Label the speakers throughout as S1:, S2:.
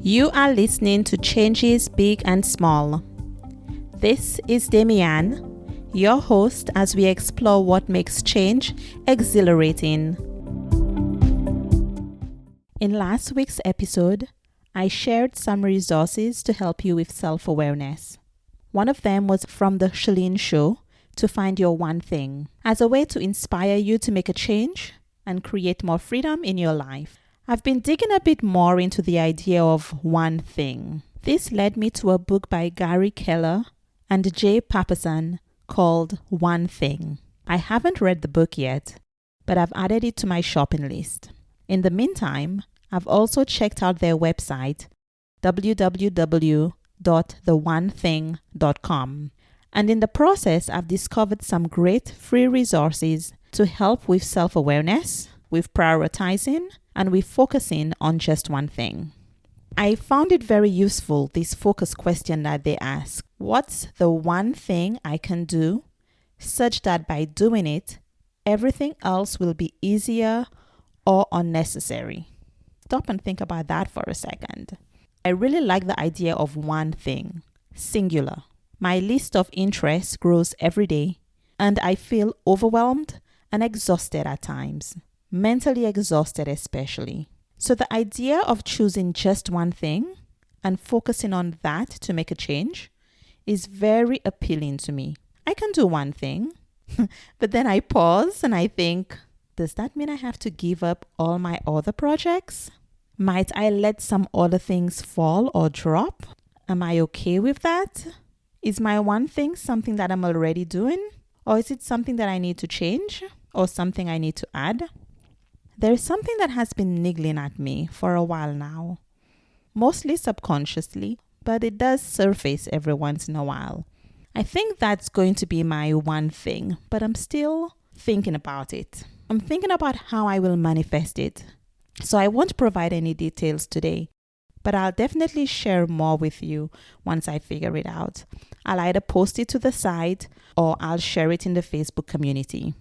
S1: You are listening to Changes Big and Small. This is Demian, your host, as we explore what makes change exhilarating. In last week's episode, I shared some resources to help you with self-awareness. One of them was from the Shalene Show, to find your one thing, as a way to inspire you to make a change and create more freedom in your life. I've been digging a bit more into the idea of one thing. This led me to a book by Gary Keller and Jay Papasan called One Thing. I haven't read the book yet, but I've added it to my shopping list. In the meantime, I've also checked out their website, www.theonething.com. And in the process, I've discovered some great free resources to help with self-awareness, with prioritizing, and with focusing on just one thing. I found it very useful, this focus question that they ask. What's the one thing I can do such that by doing it, everything else will be easier or unnecessary? Stop and think about that for a second. I really like the idea of one thing, singular. My list of interests grows every day, and I feel overwhelmed and exhausted at times. Mentally exhausted especially. So the idea of choosing just one thing and focusing on that to make a change is very appealing to me. I can do one thing, but then I pause and I think, does that mean I have to give up all my other projects? Might I let some other things fall or drop? Am I okay with that? Is my one thing something that I'm already doing? Or is it something that I need to change or something I need to add? There's something that has been niggling at me for a while now, mostly subconsciously, but it does surface every once in a while. I think that's going to be my one thing, but I'm still thinking about it. I'm thinking about how I will manifest it. So I won't provide any details today, but I'll definitely share more with you once I figure it out. I'll either post it to the site or I'll share it in the Facebook community.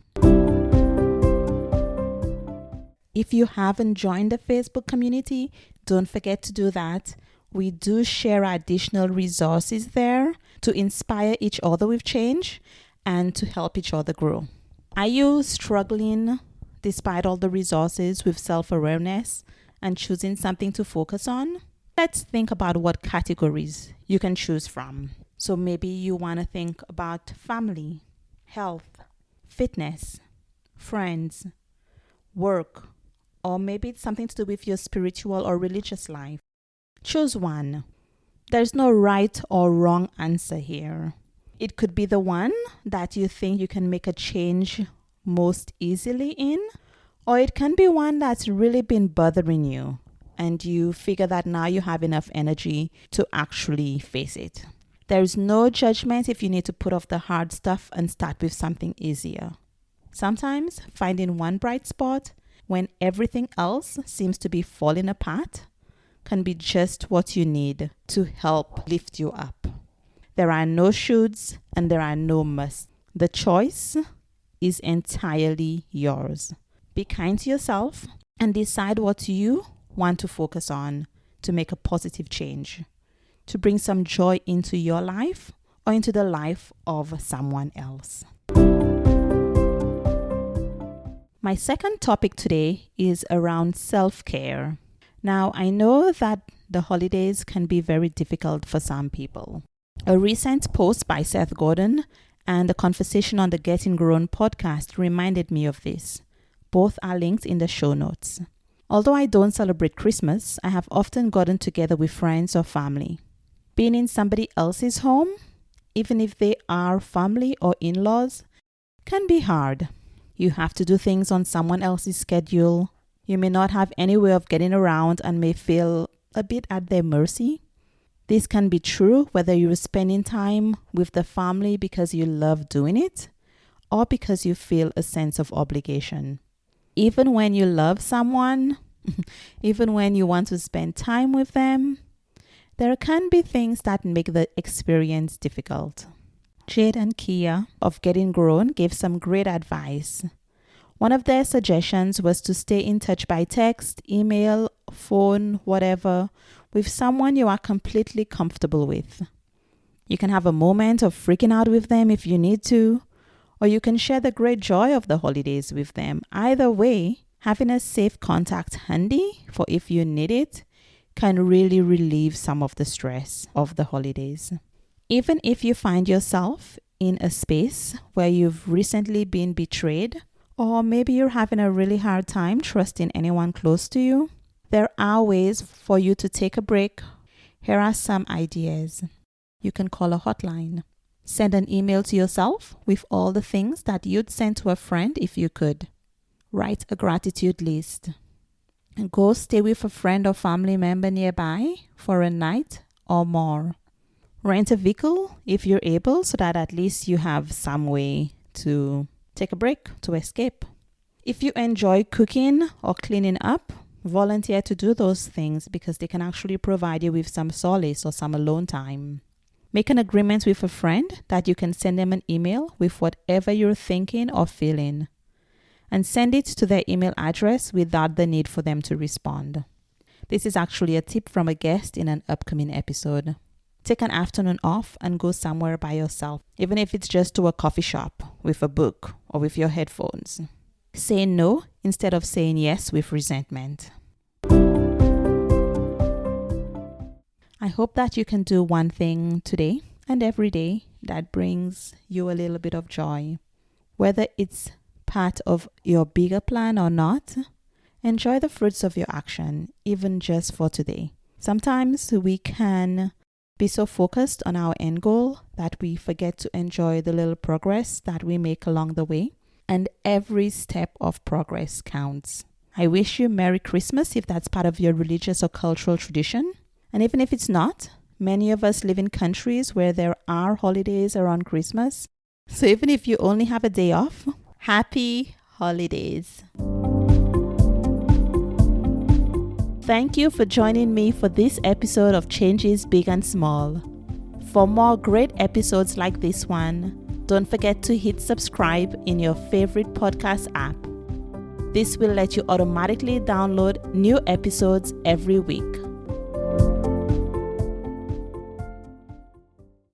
S1: If you haven't joined the Facebook community, don't forget to do that. We do share additional resources there to inspire each other with change and to help each other grow. Are you struggling despite all the resources with self-awareness and choosing something to focus on? Let's think about what categories you can choose from. So maybe you want to think about family, health, fitness, friends, work, or maybe it's something to do with your spiritual or religious life. Choose one. There's no right or wrong answer here. It could be the one that you think you can make a change most easily in, or it can be one that's really been bothering you and you figure that now you have enough energy to actually face it. There's no judgment if you need to put off the hard stuff and start with something easier. Sometimes finding one bright spot when everything else seems to be falling apart can be just what you need to help lift you up. There are no shoulds and there are no musts. The choice is entirely yours. Be kind to yourself and decide what you want to focus on to make a positive change, to bring some joy into your life or into the life of someone else. My second topic today is around self-care. Now, I know that the holidays can be very difficult for some people. A recent post by Seth Godin and a conversation on the Getting Grown podcast reminded me of this. Both are linked in the show notes. Although I don't celebrate Christmas, I have often gotten together with friends or family. Being in somebody else's home, even if they are family or in-laws, can be hard. You have to do things on someone else's schedule. You may not have any way of getting around and may feel a bit at their mercy. This can be true whether you're spending time with the family because you love doing it or because you feel a sense of obligation. Even when you love someone, even when you want to spend time with them, there can be things that make the experience difficult. Jade and Kia of Getting Grown gave some great advice. One of their suggestions was to stay in touch by text, email, phone, whatever, with someone you are completely comfortable with. You can have a moment of freaking out with them if you need to, or you can share the great joy of the holidays with them. Either way, having a safe contact handy for if you need it can really relieve some of the stress of the holidays. Even if you find yourself in a space where you've recently been betrayed, or maybe you're having a really hard time trusting anyone close to you, there are ways for you to take a break. Here are some ideas. You can call a hotline. Send an email to yourself with all the things that you'd send to a friend if you could. Write a gratitude list. And go stay with a friend or family member nearby for a night or more. Rent a vehicle if you're able, so that at least you have some way to take a break, to escape. If you enjoy cooking or cleaning up, volunteer to do those things because they can actually provide you with some solace or some alone time. Make an agreement with a friend that you can send them an email with whatever you're thinking or feeling, and send it to their email address without the need for them to respond. This is actually a tip from a guest in an upcoming episode. Take an afternoon off and go somewhere by yourself, even if it's just to a coffee shop with a book or with your headphones. Say no instead of saying yes with resentment. I hope that you can do one thing today and every day that brings you a little bit of joy. Whether it's part of your bigger plan or not, enjoy the fruits of your action, even just for today. Sometimes we can be so focused on our end goal that we forget to enjoy the little progress that we make along the way, and every step of progress counts. I wish you Merry Christmas if that's part of your religious or cultural tradition. And even if it's not, many of us live in countries where there are holidays around Christmas. So even if you only have a day off, happy holidays. Thank you for joining me for this episode of Changes Big and Small. For more great episodes like this one, don't forget to hit subscribe in your favorite podcast app. This will let you automatically download new episodes every week.